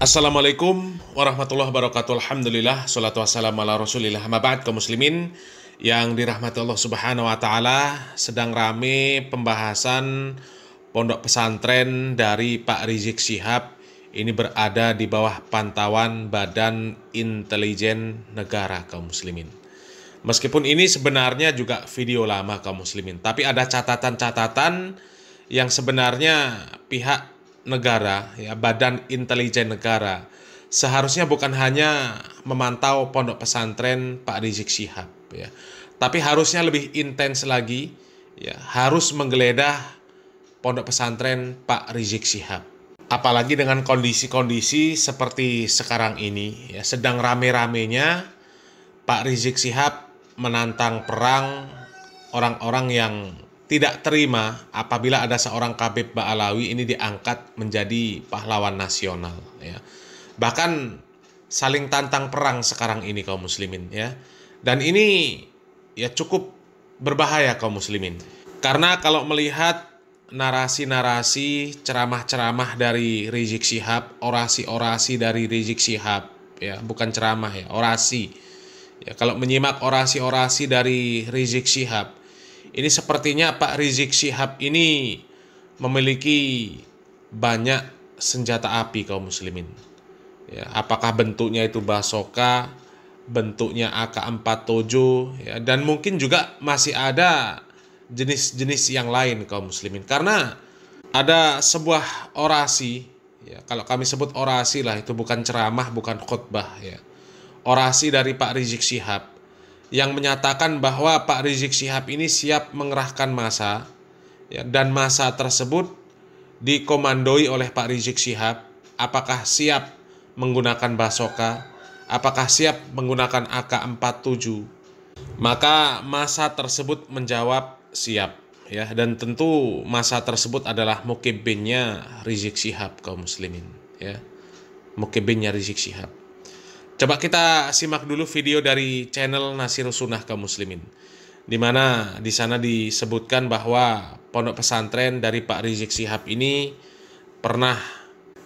Assalamualaikum warahmatullahi wabarakatuh. Alhamdulillah, salatu wassalamu ala rasulillah. Maba'ad, kaum muslimin yang dirahmati Allah subhanahu wa ta'ala. Sedang rame pembahasan pondok pesantren dari Pak Rizik Syihab. Ini berada di bawah pantauan Badan Intelijen Negara, kaum muslimin. Meskipun ini sebenarnya juga video lama, kaum muslimin, tapi ada catatan-catatan yang sebenarnya pihak negara, ya, Badan Intelijen Negara seharusnya bukan hanya memantau pondok pesantren Pak Rizik Syihab, ya, tapi harusnya lebih intens lagi, ya, harus menggeledah pondok pesantren Pak Rizik Syihab. Apalagi dengan kondisi-kondisi seperti sekarang ini, ya, sedang rame-ramenya Pak Rizik Syihab menantang perang orang-orang yang tidak terima apabila ada seorang Khabib Ba'alawi ini diangkat menjadi pahlawan nasional, ya. Bahkan saling tantang perang sekarang ini, kaum muslimin, ya. Dan ini ya cukup berbahaya, kaum muslimin. Karena kalau melihat narasi-narasi, ceramah-ceramah dari Rizik Syihab, orasi-orasi dari Rizik Syihab, ya, bukan ceramah, ya, orasi. Ya, kalau menyimak orasi-orasi dari Rizik Syihab, ini sepertinya Pak Rizik Syihab ini memiliki banyak senjata api, kaum muslimin. Ya, apakah bentuknya itu basoka, bentuknya AK-47, ya, dan mungkin juga masih ada jenis-jenis yang lain, kaum muslimin. Karena ada sebuah orasi, ya, kalau kami sebut orasi lah, itu bukan ceramah, bukan khutbah, ya. Orasi dari Pak Rizik Syihab yang menyatakan bahwa Pak Rizik Syihab ini siap mengerahkan massa, ya, dan massa tersebut dikomandoi oleh Pak Rizik Syihab. Apakah siap menggunakan basoka, apakah siap menggunakan AK-47? Maka massa tersebut menjawab siap, ya, dan tentu massa tersebut adalah mukibinnya Rizik Syihab, kaum muslimin, ya, mukibinnya Rizik Syihab. Coba kita simak dulu video dari channel Nasirus Sunnah, kaum muslimin, di mana di sana disebutkan bahwa pondok pesantren dari Pak Rizik Syihab ini pernah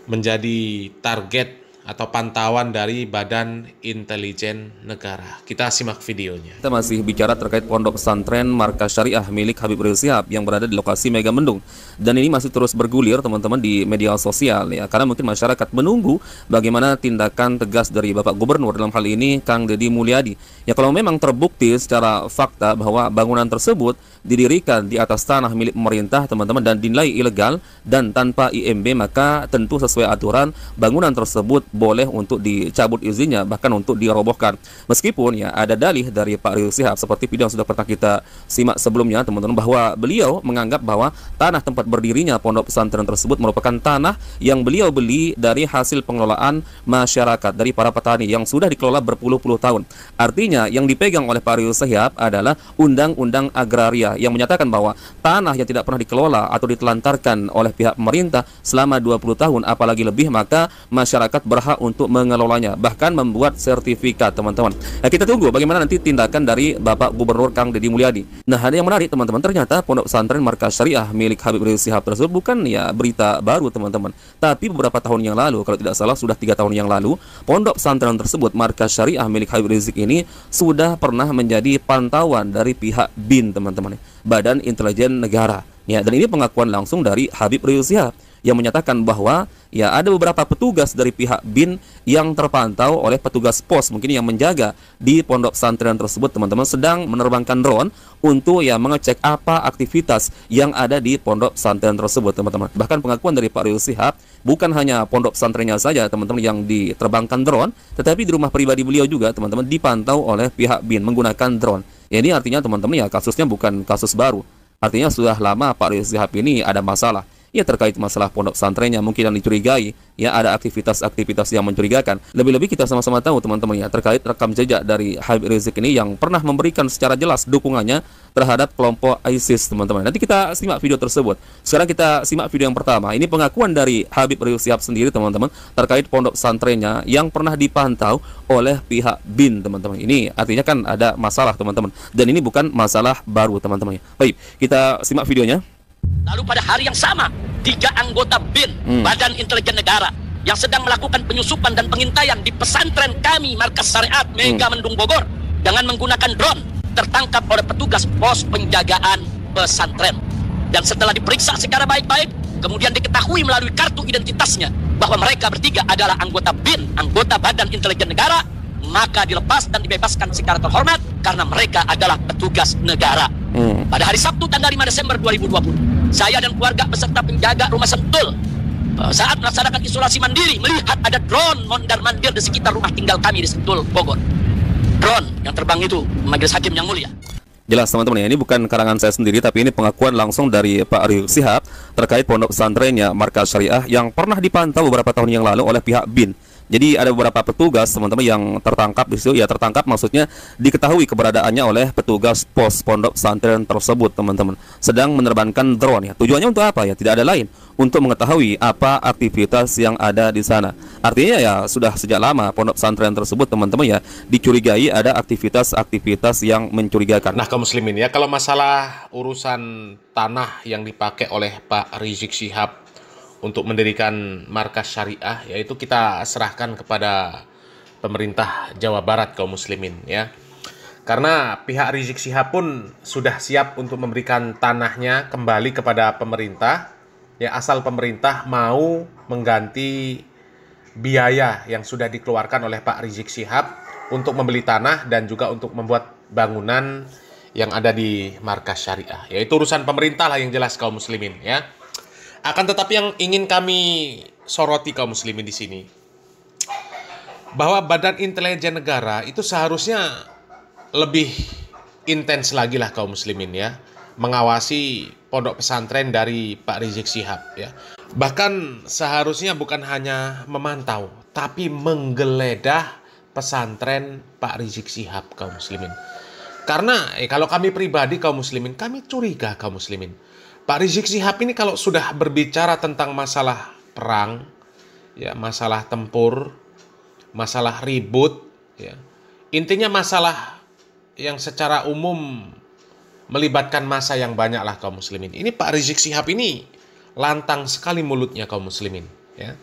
menjadi target atau pantauan dari Badan Intelijen Negara. Kita simak videonya. Kita masih bicara terkait pondok pesantren Markas Syariah milik Habib Rizik Syihab yang berada di lokasi Megamendung. Dan ini masih terus bergulir, teman-teman, di media sosial, ya, karena mungkin masyarakat menunggu bagaimana tindakan tegas dari Bapak Gubernur, dalam hal ini Kang Deddy Mulyadi. Ya, kalau memang terbukti secara fakta bahwa bangunan tersebut didirikan di atas tanah milik pemerintah, teman-teman, dan dinilai ilegal dan tanpa IMB, maka tentu sesuai aturan bangunan tersebut boleh untuk dicabut izinnya, bahkan untuk dirobohkan. Meskipun ya ada dalih dari Pak Rizik Syihab seperti video yang sudah pernah kita simak sebelumnya, teman-teman, bahwa beliau menganggap bahwa tanah tempat berdirinya pondok pesantren tersebut merupakan tanah yang beliau beli dari hasil pengelolaan masyarakat dari para petani yang sudah dikelola berpuluh-puluh tahun. Artinya yang dipegang oleh Pak Rizik Syihab adalah undang-undang agraria yang menyatakan bahwa tanah yang tidak pernah dikelola atau ditelantarkan oleh pihak pemerintah selama 20 tahun apalagi lebih, maka masyarakat berhak untuk mengelolanya, bahkan membuat sertifikat, teman-teman. Nah, kita tunggu bagaimana nanti tindakan dari Bapak Gubernur Kang Deddy Mulyadi. Nah, ada yang menarik, teman-teman, ternyata pondok pesantren Markas Syariah milik Habib Rizik Syihab tersebut bukan ya berita baru, teman-teman, tapi beberapa tahun yang lalu, kalau tidak salah sudah 3 tahun yang lalu, pondok pesantren tersebut Markas Syariah milik Habib Rizik ini sudah pernah menjadi pantauan dari pihak BIN, teman-teman, Badan Intelijen Negara. Ya, dan ini pengakuan langsung dari Habib Rizik Syihab yang menyatakan bahwa ya ada beberapa petugas dari pihak BIN yang terpantau oleh petugas pos mungkin yang menjaga di pondok pesantren tersebut, teman-teman, sedang menerbangkan drone untuk ya mengecek apa aktivitas yang ada di pondok pesantren tersebut, teman-teman. Bahkan pengakuan dari Pak Rizik Syihab, bukan hanya pondok pesantrennya saja, teman-teman, yang diterbangkan drone, tetapi di rumah pribadi beliau juga, teman-teman, dipantau oleh pihak BIN menggunakan drone. Ya, ini artinya, teman-teman, ya kasusnya bukan kasus baru. Artinya sudah lama Pak Rizik Syihab ini ada masalah. Ya, terkait masalah pondok pesantrennya mungkin yang dicurigai, ya ada aktivitas-aktivitas yang mencurigakan. Lebih-lebih kita sama-sama tahu, teman-teman, ya terkait rekam jejak dari Habib Rizik ini yang pernah memberikan secara jelas dukungannya terhadap kelompok ISIS, teman-teman. Nanti kita simak video tersebut. Sekarang kita simak video yang pertama. Ini pengakuan dari Habib Rizik Syihab sendiri, teman-teman, terkait pondok pesantrennya yang pernah dipantau oleh pihak BIN, teman-teman. Ini artinya kan ada masalah, teman-teman, dan ini bukan masalah baru, teman-teman. Baik, kita simak videonya. Lalu pada hari yang sama, 3 anggota BIN, Badan Intelijen Negara, yang sedang melakukan penyusupan dan pengintaian di pesantren kami Markas Syariat Mega Mendung Bogor dengan menggunakan drone tertangkap oleh petugas pos penjagaan pesantren. Dan setelah diperiksa secara baik-baik, kemudian diketahui melalui kartu identitasnya bahwa mereka bertiga adalah anggota BIN, anggota Badan Intelijen Negara, maka dilepas dan dibebaskan secara terhormat karena mereka adalah petugas negara. Pada hari Sabtu tanggal 5 Desember 2020, saya dan keluarga beserta penjaga rumah Sentul saat melaksanakan isolasi mandiri melihat ada drone mondar-mandir di sekitar rumah tinggal kami di Sentul, Bogor. Drone yang terbang itu Majelis Hakim yang mulia. Jelas teman-teman ya, ini bukan karangan saya sendiri, tapi ini pengakuan langsung dari Pak Rizik Syihab terkait pondok pesantrennya Markas Syariah yang pernah dipantau beberapa tahun yang lalu oleh pihak BIN. Jadi ada beberapa petugas teman-teman yang tertangkap di situ, ya tertangkap maksudnya diketahui keberadaannya oleh petugas pos pondok pesantren tersebut teman-teman. Sedang menerbangkan drone ya. Tujuannya untuk apa ya? Tidak ada lain, untuk mengetahui apa aktivitas yang ada di sana. Artinya ya sudah sejak lama pondok pesantren tersebut teman-teman ya dicurigai ada aktivitas-aktivitas yang mencurigakan. Nah kaum muslimin ya, kalau masalah urusan tanah yang dipakai oleh Pak Rizik Syihab untuk mendirikan markas syariah, yaitu kita serahkan kepada pemerintah Jawa Barat kaum muslimin ya. Karena pihak Rizik Syihab pun sudah siap untuk memberikan tanahnya kembali kepada pemerintah ya, asal pemerintah mau mengganti biaya yang sudah dikeluarkan oleh Pak Rizik Syihab untuk membeli tanah dan juga untuk membuat bangunan yang ada di markas syariah. Yaitu urusan pemerintah lah yang jelas kaum muslimin ya. Akan tetapi yang ingin kami soroti kaum muslimin di sini, bahwa Badan Intelijen Negara itu seharusnya lebih intens lagi lah kaum muslimin ya, mengawasi pondok pesantren dari Pak Rizik Syihab ya. Bahkan seharusnya bukan hanya memantau, tapi menggeledah pesantren Pak Rizik Syihab kaum muslimin. Karena kalau kami pribadi kaum muslimin, kami curiga kaum muslimin, Pak Rizik Syihab ini kalau sudah berbicara tentang masalah perang, ya, masalah tempur, masalah ribut, ya, intinya masalah yang secara umum melibatkan massa yang banyak lah kaum muslimin. Ini Pak Rizik Syihab ini lantang sekali mulutnya kaum muslimin. Ya.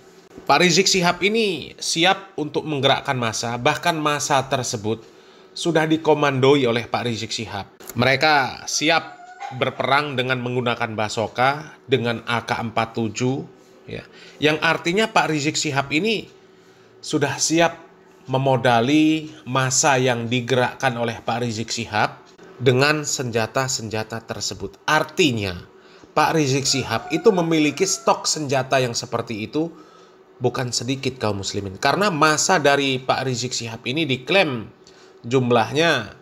Pak Rizik Syihab ini siap untuk menggerakkan massa, bahkan massa tersebut sudah dikomandoi oleh Pak Rizik Syihab. Mereka siap berperang dengan menggunakan basoka, dengan AK-47 ya. Yang artinya Pak Rizik Syihab ini sudah siap memodali massa yang digerakkan oleh Pak Rizik Syihab dengan senjata-senjata tersebut. Artinya Pak Rizik Syihab itu memiliki stok senjata yang seperti itu bukan sedikit kaum muslimin. Karena massa dari Pak Rizik Syihab ini diklaim jumlahnya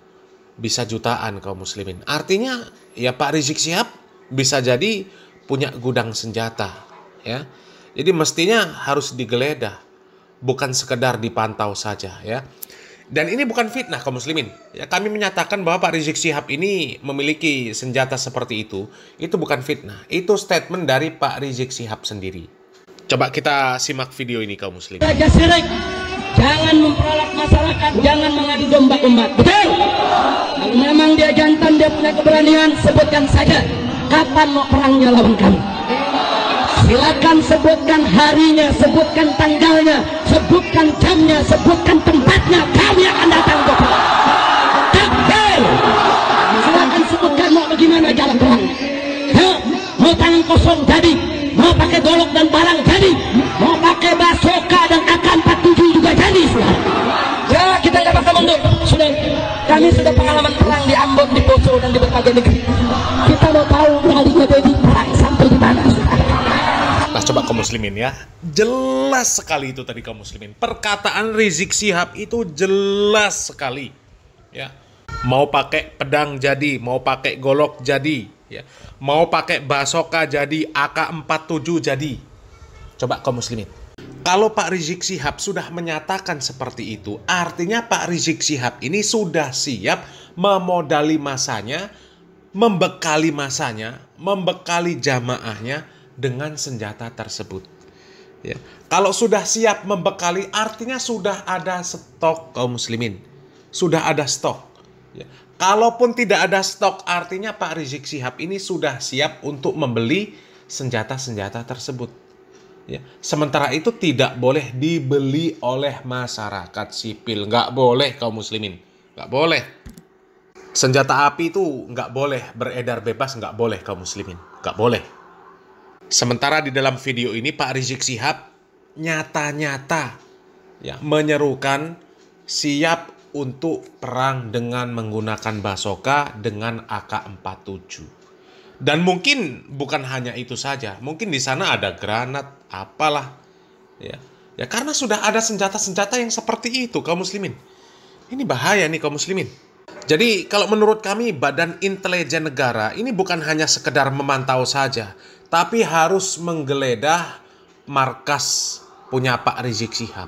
bisa jutaan kaum muslimin. Artinya ya Pak Rizik Syihab bisa jadi punya gudang senjata ya. Jadi mestinya harus digeledah, bukan sekedar dipantau saja ya. Dan ini bukan fitnah kaum muslimin. Ya, kami menyatakan bahwa Pak Rizik Syihab ini memiliki senjata seperti itu bukan fitnah. Itu statement dari Pak Rizik Syihab sendiri. Coba kita simak video ini kaum muslimin. Jangan memperalat masyarakat, jangan mengadu domba umat. Betul? Kalau memang dia jantan, dia punya keberanian, sebutkan saja kapan mau perangnya lawan kami. Silakan sebutkan harinya, sebutkan tanggalnya, sebutkan jamnya, sebutkan tempatnya. Kami akan datang ke perang. Takbir. Silakan sebutkan mau bagaimana jalan perang. Mau tangan kosong jadi, mau pakai golok dan barang jadi, mau pakai basoka dan AK-47 juga jadi. Ya, kita nggak bakal mundur. Kami sudah pengalaman perang di Ambon, di Poso, dan di berbagai negeri. Kita mau tahu beralinya jadi perang sampai di mana. Nah coba kaum muslimin ya, jelas sekali itu tadi kaum muslimin. Perkataan Rizik Syihab itu jelas sekali ya. Mau pakai pedang jadi, mau pakai golok jadi ya. Mau pakai basoka jadi, AK-47 jadi. Coba kaum muslimin, kalau Pak Rizik Syihab sudah menyatakan seperti itu, artinya Pak Rizik Syihab ini sudah siap memodali masanya, membekali masanya, membekali jamaahnya dengan senjata tersebut. Ya. Kalau sudah siap membekali, artinya sudah ada stok kaum muslimin. Sudah ada stok. Ya. Kalaupun tidak ada stok, artinya Pak Rizik Syihab ini sudah siap untuk membeli senjata-senjata tersebut. Ya. Sementara itu tidak boleh dibeli oleh masyarakat sipil. Nggak boleh kaum muslimin. Nggak boleh. Senjata api itu nggak boleh beredar bebas, nggak boleh kaum muslimin. Nggak boleh. Sementara di dalam video ini Pak Rizik Syihab nyata-nyata ya, menyerukan siap untuk perang dengan menggunakan basoka dengan AK-47. Dan mungkin bukan hanya itu saja, mungkin di sana ada granat, apalah, ya karena sudah ada senjata-senjata yang seperti itu kaum muslimin. Ini bahaya nih kaum muslimin. Jadi kalau menurut kami Badan Intelijen Negara ini bukan hanya sekedar memantau saja, tapi harus menggeledah markas punya Pak Rizik Syihab.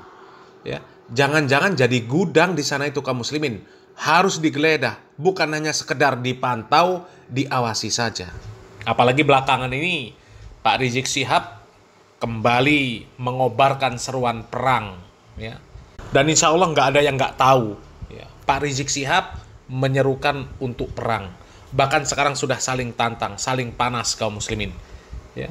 Ya, jangan-jangan jadi gudang di sana itu kaum muslimin. Harus digeledah, bukan hanya sekedar dipantau, diawasi saja. Apalagi belakangan ini Pak Rizik Syihab kembali mengobarkan seruan perang, ya. Dan insya Allah nggak ada yang nggak tahu, ya. Pak Rizik Syihab menyerukan untuk perang. Bahkan sekarang sudah saling tantang, saling panas kaum muslimin, ya.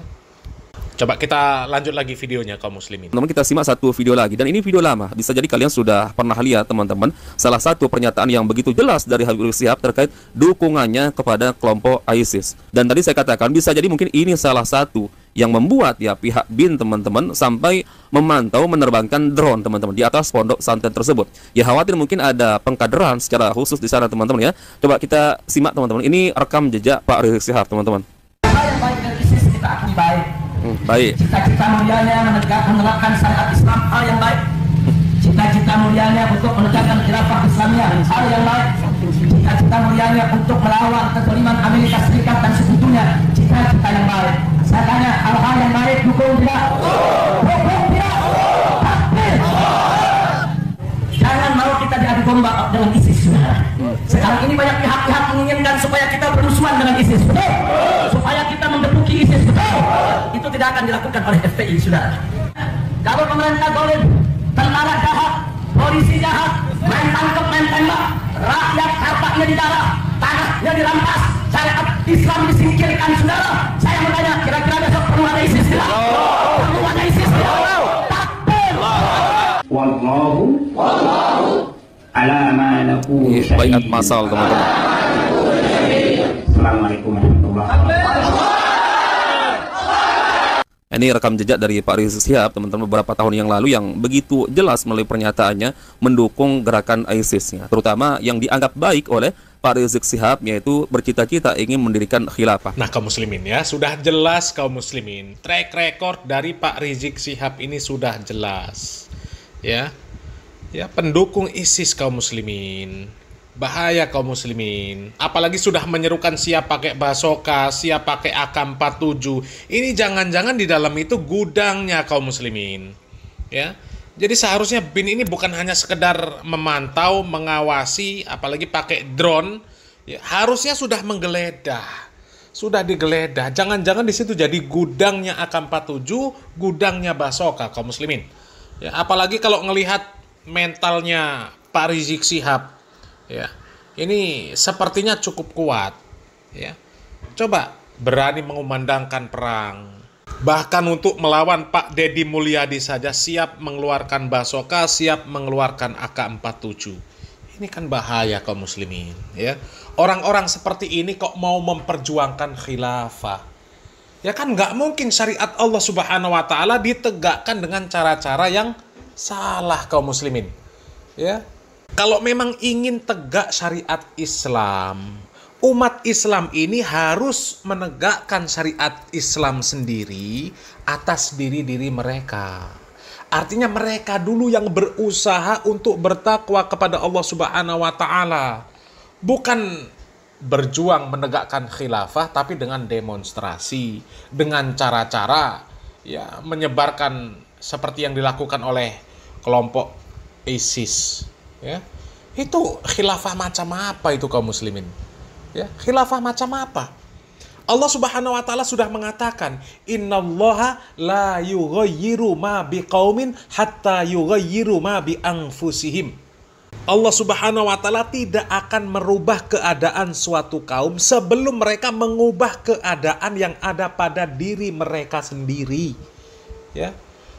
Coba kita lanjut lagi videonya kaum muslimin. Teman-teman, kita simak satu video lagi, dan ini video lama. Bisa jadi kalian sudah pernah lihat teman-teman. Salah satu pernyataan yang begitu jelas dari Habib Rizik Syihab terkait dukungannya kepada kelompok ISIS. Dan tadi saya katakan bisa jadi mungkin ini salah satu yang membuat ya pihak BIN teman-teman sampai memantau menerbangkan drone teman-teman di atas pondok pesantren tersebut. Ya khawatir mungkin ada pengkaderan secara khusus di sana teman-teman ya. Coba kita simak teman-teman. Ini rekam jejak Pak Rizik Syihab teman-teman. Yang baik dari ISIS kita akui baik. Baik. Cita-cita mulianya menerapkan syariat Islam hal yang baik. Cita-cita mulianya untuk menegakkan khilafah Islamiyah hal yang baik. Cita-cita mulianya untuk melawan kezaliman Amerika Serikat dan sekutunya cita-cita yang baik. Saya tanya, hal-hal yang baik dukung tidak? Dukung tidak? Takbir. Jangan mau kita diadu domba dengan ISIS. Sekarang ini banyak pihak-pihak menginginkan supaya kita bermusuhan dengan ISIS, betul? Supaya kita mengebuki ISIS, betul? Itu tidak akan dilakukan oleh FPI, sudah. Kalau pemerintah zalim, tentara jahat, polisi jahat, main tangkap, main tembak, rakyat hartanya di darah, tanahnya dirampas, syariat Islam disingkirkan, saudara. Saya mau tanya, kira-kira besok perlu ada ISIS tidak? Perlu ada ISIS tidak? Takbir. Wallahu ala ma naqulu Baiat masal teman-teman. Assalamualaikum warahmatullahi wabarakatuh. Ini rekam jejak dari Pak Rizik Syihab teman-teman beberapa tahun yang lalu yang begitu jelas melalui pernyataannya mendukung gerakan ISIS-nya, terutama yang dianggap baik oleh Pak Rizik Syihab, yaitu bercita-cita ingin mendirikan khilafah. Nah kaum muslimin ya, sudah jelas kaum muslimin, track record dari Pak Rizik Syihab ini sudah jelas, ya pendukung ISIS kaum muslimin. Bahaya kaum muslimin. Apalagi sudah menyerukan siap pakai basoka, siap pakai AK-47. Ini jangan-jangan di dalam itu gudangnya kaum muslimin. Ya. Jadi seharusnya BIN ini bukan hanya sekedar memantau, mengawasi, apalagi pakai drone. Ya, harusnya sudah menggeledah. Sudah digeledah. Jangan-jangan di situ jadi gudangnya AK-47, gudangnya basoka kaum muslimin. Ya, apalagi kalau ngelihat mentalnya Pak Rizik Syihab. Ya, ini sepertinya cukup kuat. Ya, coba berani mengumandangkan perang, bahkan untuk melawan Pak Deddy Mulyadi saja siap mengeluarkan basoka, siap mengeluarkan AK-47. Ini kan bahaya kaum muslimin. Ya, orang-orang seperti ini kok mau memperjuangkan khilafah? Ya kan nggak mungkin syariat Allah Subhanahu Wa Taala ditegakkan dengan cara-cara yang salah kaum muslimin. Ya. Kalau memang ingin tegak syariat Islam, umat Islam ini harus menegakkan syariat Islam sendiri atas diri-diri mereka. Artinya mereka dulu yang berusaha untuk bertakwa kepada Allah Subhanahu wa Ta'ala. Bukan berjuang menegakkan khilafah tapi dengan demonstrasi, dengan cara-cara ya menyebarkan seperti yang dilakukan oleh kelompok ISIS. Ya, itu khilafah macam apa itu kaum muslimin? Ya, khilafah macam apa? Allah Subhanahu wa Ta'ala sudah mengatakan, innallaha la yughayyiru ma biqaumin hatta yughayyiru ma bi anfusihim. Allah Subhanahu wa Ta'ala tidak akan merubah keadaan suatu kaum sebelum mereka mengubah keadaan yang ada pada diri mereka sendiri. Ya.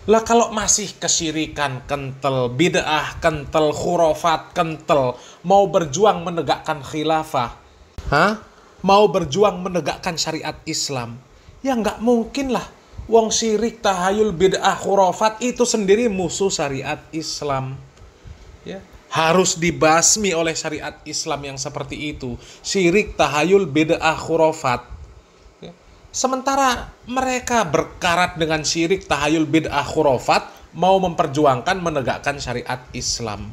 Lah kalau masih kesyirikan kental, bid'ah kental, khurafat kental, mau berjuang menegakkan khilafah, mau berjuang menegakkan syariat Islam, ya nggak mungkin lah. Wong syirik, tahayul, bid'ah, khurafat itu sendiri musuh syariat Islam. Ya. Harus dibasmi oleh syariat Islam yang seperti itu. Syirik, tahayul, bid'ah, khurafat. Sementara mereka berkarat dengan syirik, tahayul, bid'ah, khurafat, mau memperjuangkan menegakkan syariat Islam.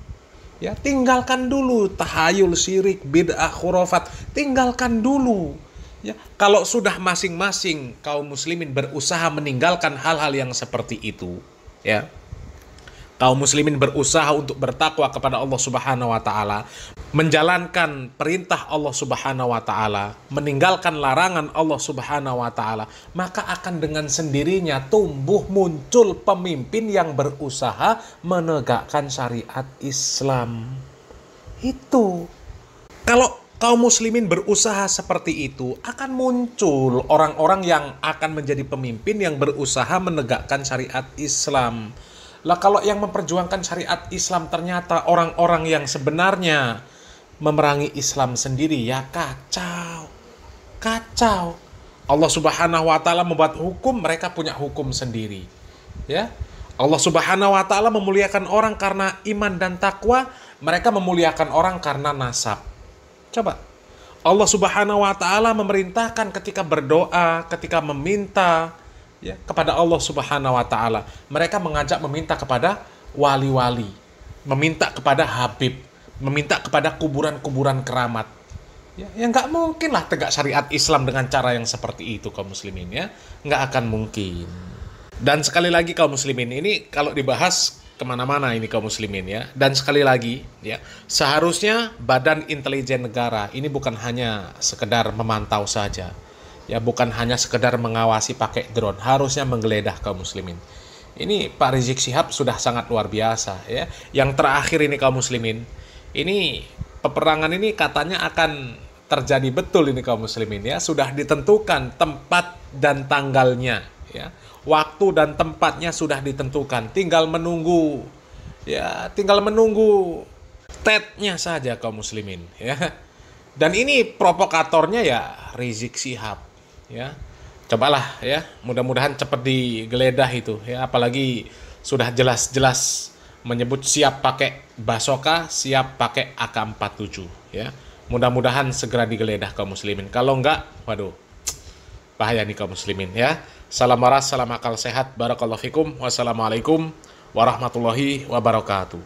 Ya, tinggalkan dulu tahayul, syirik, bid'ah, khurafat, tinggalkan dulu. Ya, kalau sudah masing-masing kaum muslimin berusaha meninggalkan hal-hal yang seperti itu, ya. Kaum muslimin berusaha untuk bertakwa kepada Allah Subhanahu wa taala, menjalankan perintah Allah Subhanahu wa taala, meninggalkan larangan Allah Subhanahu wa taala, maka akan dengan sendirinya tumbuh muncul pemimpin yang berusaha menegakkan syariat Islam. Itu. Kalau kaum muslimin berusaha seperti itu, akan muncul orang-orang yang akan menjadi pemimpin yang berusaha menegakkan syariat Islam. Lah kalau yang memperjuangkan syariat Islam ternyata orang-orang yang sebenarnya memerangi Islam sendiri, ya kacau. Kacau. Allah Subhanahu wa taala membuat hukum, mereka punya hukum sendiri. Ya. Allah Subhanahu wa taala memuliakan orang karena iman dan takwa, mereka memuliakan orang karena nasab. Coba. Allah Subhanahu wa taala memerintahkan ketika berdoa, ketika meminta, ya, kepada Allah Subhanahu wa taala. Mereka mengajak meminta kepada wali-wali, meminta kepada habib, meminta kepada kuburan-kuburan keramat. Ya nggak mungkin lah tegak syariat Islam dengan cara yang seperti itu kaum muslimin, ya. Nggak akan mungkin. Dan sekali lagi kaum muslimin, ini kalau dibahas kemana-mana ini kaum muslimin, ya. Dan sekali lagi, ya, seharusnya Badan Intelijen Negara ini bukan hanya sekedar memantau saja. Ya, bukan hanya sekedar mengawasi pakai drone, harusnya menggeledah kaum muslimin. Ini Pak Rizik Syihab sudah sangat luar biasa, ya. Yang terakhir ini kaum muslimin, ini peperangan ini katanya akan terjadi betul ini kaum muslimin, ya. Sudah ditentukan tempat dan tanggalnya, ya. Waktu dan tempatnya sudah ditentukan, tinggal menunggu, ya, tinggal menunggu tetnya saja kaum muslimin, ya. Dan ini provokatornya ya Rizik Syihab. Ya, cobalah, ya, mudah-mudahan cepat digeledah itu, ya, apalagi sudah jelas-jelas menyebut siap pakai basoka, siap pakai AK-47, ya. Mudah-mudahan segera digeledah kaum muslimin. Kalau enggak, waduh, bahaya nih kaum muslimin, ya. Salam waras, salam akal sehat, barakallahu fikum, wassalamualaikum warahmatullahi wabarakatuh.